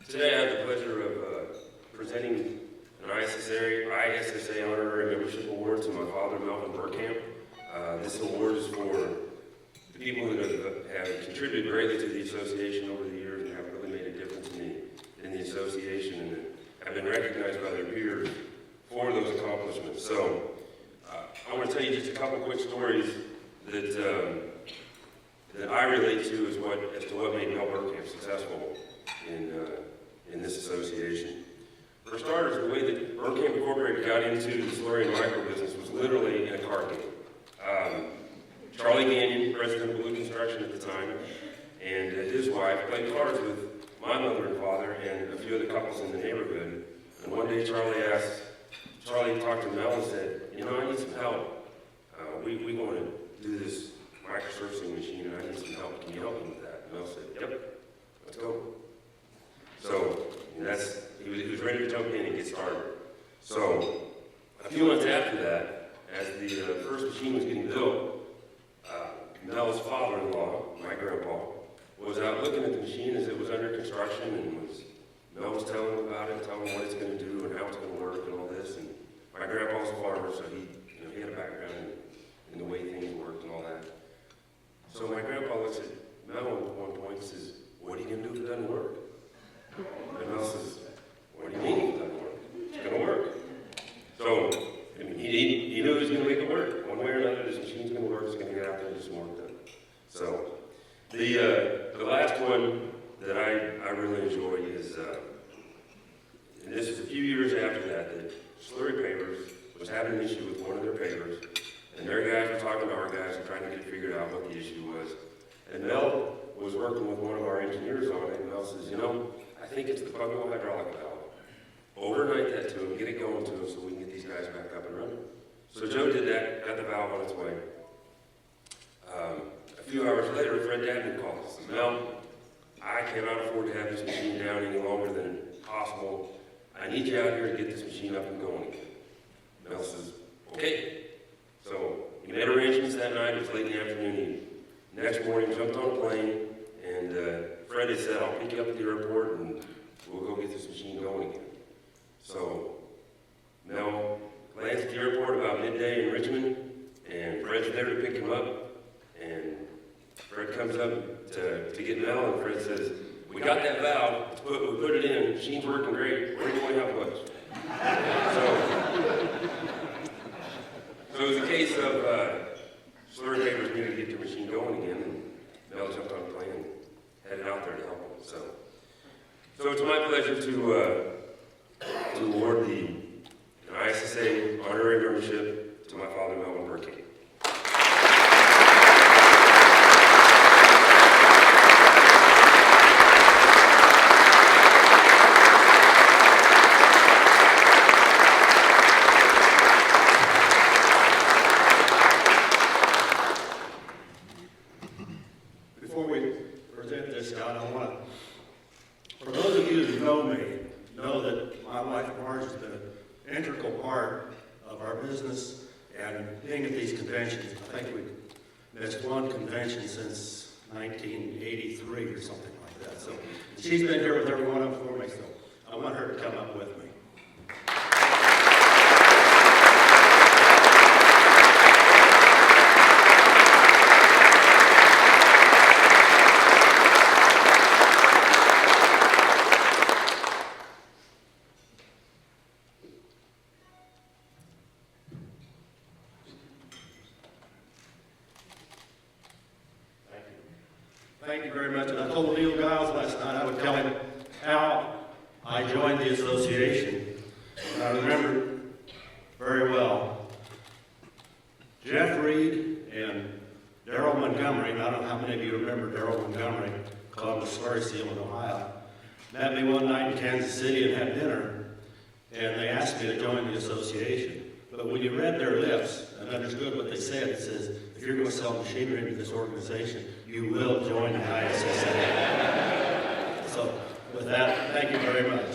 Today I have the pleasure of presenting an ISSA Honorary Membership Award to my father, Melvin Bergkamp. This award is for the people who have contributed greatly to the association over the years and have really made a difference in the association and have been recognized by their peers for those accomplishments. So I want to tell you just a couple quick stories that I relate to as to what made Mel Bergkamp successful in this association. For starters, the way that Bergkamp Incorporated got into the Slurry and micro business was literally in a car game. Charlie Gagnon, president of Blue Construction at the time, and his wife played cards with my mother and father and a few other couples in the neighborhood. And one day Charlie talked to Mel and said, "You know, I need some help. We want to do this microsurfacing machine and I need some help. Can you help me with that?" And Mel said, "Yep, let's go." So he was ready to jump in and get started. So a few months after that, as the first machine was getting built, Mel's father-in-law, my grandpa, was out looking at the machine as it was under construction, and Mel was telling him about it, telling him what it's going to do and how it's going to work and all this. And my grandpa's a farmer, so he had a background in the way things worked and all that. So my grandpa looks at Mel at one point and says, "What are you going to do if it doesn't work?" And Mel says, "What do you mean if it doesn't work? It's going to work." So he knew he was going to make it work. One way or another, this machine's going to work. It's going to get out there and do some work done. So the last one that I really enjoy is, and this is a few years after that Slurry Pavers was having an issue with one of their pavers, and their guys were talking to our guys and trying to get figured out what the issue was. And Mel was working with one of our engineers on it, and Mel says, "You know, I think it's the plug hole hydraulic valve. Overnight that to him, get it going to him so we can get these guys back up and running." So Joe did that, got the valve on its way. A few hours later, Fred Dabney called us and says, "Mel, I cannot afford to have this machine down any longer than possible. I need you out here to get this machine up and going again." Mel says, "Okay." So he made arrangements that night. It was late in the afternoon. Next morning, jumped on a plane, and Fred had said, "I'll pick you up at the airport and we'll go get this machine going again." So Mel lands at the airport about midday in Richmond, and Fred's there to pick him up. And Fred comes up to get Mel, and Fred says, "We got that valve. We put it in. The machine's working great. Where do you want to have a bunch?" So it was a case of Slurry Pavers needed to get their machine going again, and Mel jumped on a plane and headed out there to help them. So it's my pleasure to award an ISSA Honorary Membership to my father, Melvin Bergkamp. Before we present this, Scott, I want to, for those of you who know me, know that my wife Marge has been an integral part of our business and being at these conventions. I think we've missed one convention since 1983 or something like that. So she's been here with every one of them for me, so I want her to come up with me. Thank you very much. And I told Neil Giles last night I would tell him how I joined the association. And I remember very well Jeff Reed and Darrell Montgomery, and I don't know how many of you remember Darrell Montgomery, Columbus Slurry Seal in Ohio, met me one night in Kansas City and had dinner, and they asked me to join the association. But when you read their lips and understood what they said, it says, if you're going to sell machinery into this organization, you will join the ISSA. So with that, thank you very much.